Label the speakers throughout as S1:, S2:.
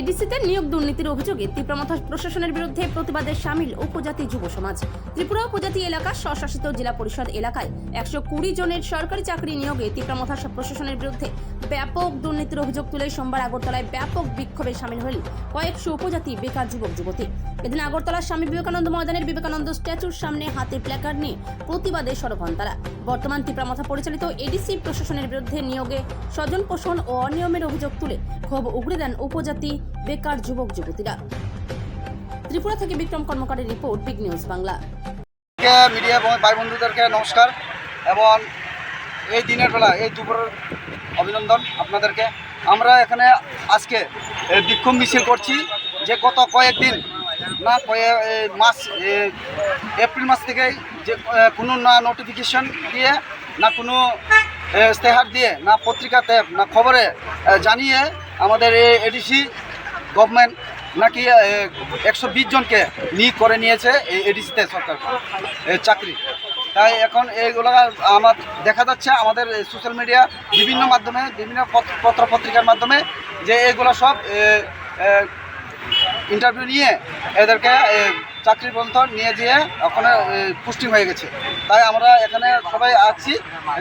S1: এডিসিতে নিয়োগ দুর্নীতির অভিযোগে ত্রিপুরা প্রশাসনের বিরুদ্ধে প্রতিবাদে সামিল উপজাতি যুব সমাজ। ত্রিপুরা উপজাতি এলাকার স্বশাসিত জেলা পরিষদ এলাকায় 120 জনের সরকারি চাকরি নিয়োগে ত্রিপুরা প্রশাসনের বিরুদ্ধে ব্যাপক দুর্নীতির অভিযোগ তুলে সোমবার আগরতলায় ব্যাপক বিক্ষোভে সামিল হলেন কয়েকশো উপজাতি বেকার যুবক যুবতী। এদিন আগরতলার স্বামী বিবেকানন্দ ময়দানের বিবেকানন্দ স্ট্যাচুর সামনে হাতে প্ল্যাকার্ড নিয়ে প্রতিবাদে সরব হন তারা। বর্তমান ত্রিপুরা পরিচালিত এডিসি প্রশাসনের বিরুদ্ধে নিয়োগে স্বজন পোষণ ও অনিয়মের অভিযোগ তুলে ক্ষোভ উগড়ে দেন উপজাতি বেকার যুবক যুবতীরা। ত্রিপুরা থেকে বিক্রম কর্মকারের report, big news Bangla.
S2: Media এবং ভাই বন্ধুদেরকে নমস্কার এবং এই দিনের বেলা এই দুপুরের অভিনন্দন আপনাদেরকে। আমরা এখানে আজকে বিক্ষোভ মিছিল করছি যে গত কয়েকদিন না মাস এপ্রিল মাস থেকেই যে কোনো না নোটিফিকেশন দিয়ে না কোনো ইশতেহার দিয়ে না পত্রিকাতে না খবরে জানিয়ে আমাদের এডিসি গভর্নমেন্ট নাকি 120 জনকে নিয়োগ করে নিয়েছে এই এডিসিতে সরকার চাকরি। তাই এখন এইগুলো আমার দেখা যাচ্ছে আমাদের সোশ্যাল মিডিয়া বিভিন্ন মাধ্যমে বিভিন্ন পত্র পত্রিকার মাধ্যমে যে এগুলো সব ইন্টারভিউ নিয়ে এদেরকে চাকরি পর্যন্ত নিয়ে যেয়ে ওখানে পোস্টিং হয়ে গেছে। তাই আমরা এখানে সবাই আছি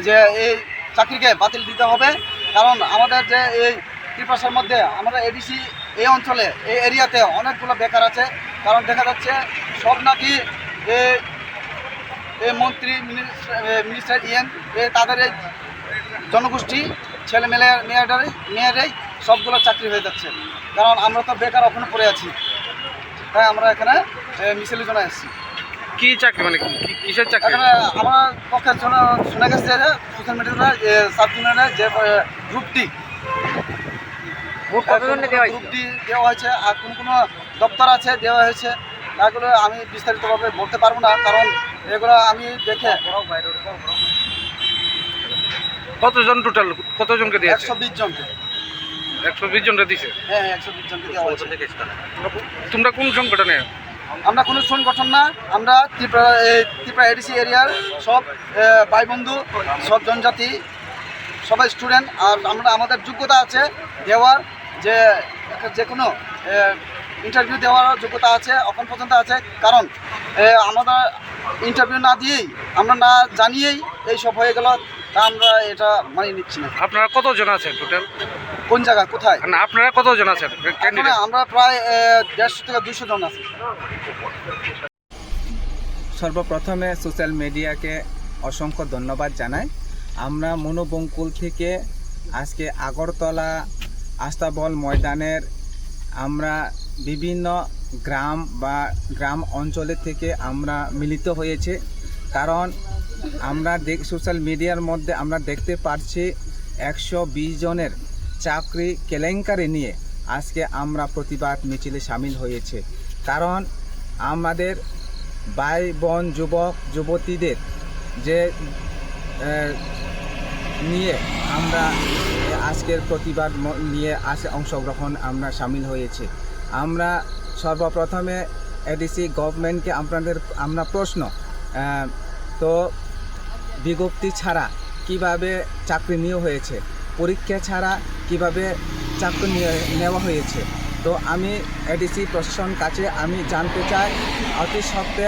S2: যে এই চাকরিকে বাতিল দিতে হবে, কারণ আমাদের যে এই ত্রিপুরার মধ্যে আমরা এডিসি এই অঞ্চলে এই এরিয়াতে অনেকগুলো বেকার আছে। কারণ দেখা যাচ্ছে সব নাকি এই মন্ত্রী মিনিস্টার তাদের এই জনগোষ্ঠী ছেলে মেয়েরাই সবগুলো চাকরি হয়ে যাচ্ছে। কারণ আমরা তো বেকার ওখানে পড়ে আছি, তাই আমরা এখানে মিছিলের জন্য এসেছি।
S3: কি চাকরি মানে কিসের চাকরি?
S2: এখানে আমার পক্ষে শোনা গেছে যে সোশ্যাল মিডিয়াতে সাব ইউনিয়নের যে গ্রুপ ডি দেওয়া হয়েছে আর কোনো দপ্তর আছে দেওয়া হয়েছে, এগুলো আমি বিস্তারিতভাবে বলতে পারবো না, কারণ এগুলো আমি দেখে।
S3: কতজন টোটাল কতজনকে দিয়েছে?
S2: 120 জনকে।
S3: 120 জনকে দিয়েছে?
S2: হ্যাঁ, 120 জনকে দেওয়া হয়েছে।
S3: তোমরা কোন সংগঠনে?
S2: আমরা কোনো সংগঠন না, আমরা ত্রিপুরা এডিসি এরিয়ার সব ভাই বন্ধু, সব জনজাতি, সবাই স্টুডেন্ট। আর আমরা আমাদের যোগ্যতা আছে দেওয়ার, যে কোনো ইন্টারভিউ দেওয়ার যোগ্যতা আছে, এখন পর্যন্ত আছে। কারণ আমরা ইন্টারভিউ না দিয়েই, আমরা না জানিয়েই এই সব হয়ে গেল, তা আমরা এটা মানিয়ে নিচ্ছি না।
S3: আপনারা কতজন আছেন টোটাল?
S2: কোন জায়গা কোথায়?
S3: না, আপনারা কতজন আছেন?
S2: আমরা প্রায় 150 থেকে 200 জন আছি।
S4: সর্বপ্রথমে সোশ্যাল মিডিয়াকে অসংখ্য ধন্যবাদ জানাই। আমরা মনোবঙ্কুল থেকে আজকে আগরতলা আস্তাবল ময়দানের আমরা বিভিন্ন গ্রাম অঞ্চলের থেকে আমরা মিলিত হয়েছে। কারণ আমরা সোশ্যাল মিডিয়ার মধ্যে আমরা দেখতে পাচ্ছি 120 জনের চাকরি কেলেঙ্কারি নিয়ে আজকে আমরা প্রতিবাদ মিছিলে সামিল হয়েছে। কারণ আমাদের ভাই বোন যুবক যুবতীদের যে নিয়ে আমরা আজকের প্রতিবাদ নিয়ে অংশগ্রহণ আমরা সামিল হয়েছে। আমরা সর্বপ্রথমে এডিসি গভর্নমেন্টকে আমরা প্রশ্ন তো বিজ্ঞপ্তি ছাড়া কিভাবে চাকরি নেওয়া হয়েছে, পরীক্ষা ছাড়া কিভাবে চাকরি নেওয়া হয়েছে। তো আমি এডিসি প্রশাসন কাছে আমি জানতে চাই, অতি সত্ত্বে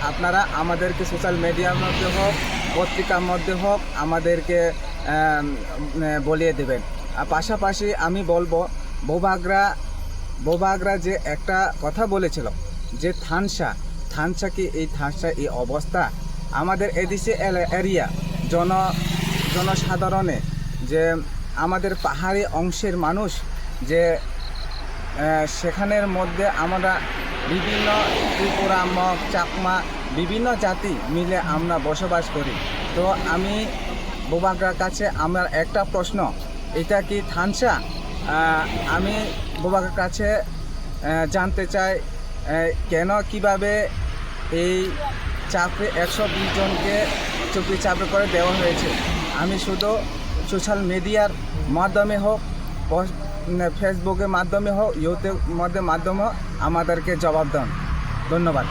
S4: আপনারা আমাদেরকে সোশ্যাল মিডিয়ার মধ্যে হোক পত্রিকার মধ্যে হোক আমাদেরকে বলিয়ে দেবেন। আর পাশাপাশি আমি বলবো বোবাগরা যে একটা কথা বলেছিল যে থানসা কি এই থানসা এই অবস্থা আমাদের এডিসি এরিয়া জনসাধারণে যে আমাদের পাহাড়ি অংশের মানুষ যে সেখানের মধ্যে আমরা বিভিন্ন ত্রিপুরা মগ চাকমা বিভিন্ন জাতি মিলে আমরা বসবাস করি। তো আমি বোবাগরার কাছে আমার একটা প্রশ্ন, এটা কি থানসা? আমি বোবাগরার কাছে জানতে চাই কেন কিভাবে এই চাকরি 120 জনকে চাকরি করে দেওয়া হয়েছে। আমি শুধু সোশ্যাল মিডিয়ার মাধ্যমে হোক, ফেসবুকের মাধ্যমে হোক, ইউটিউবের মাধ্যমে আমাদেরকে জবাব দেন। ধন্যবাদ।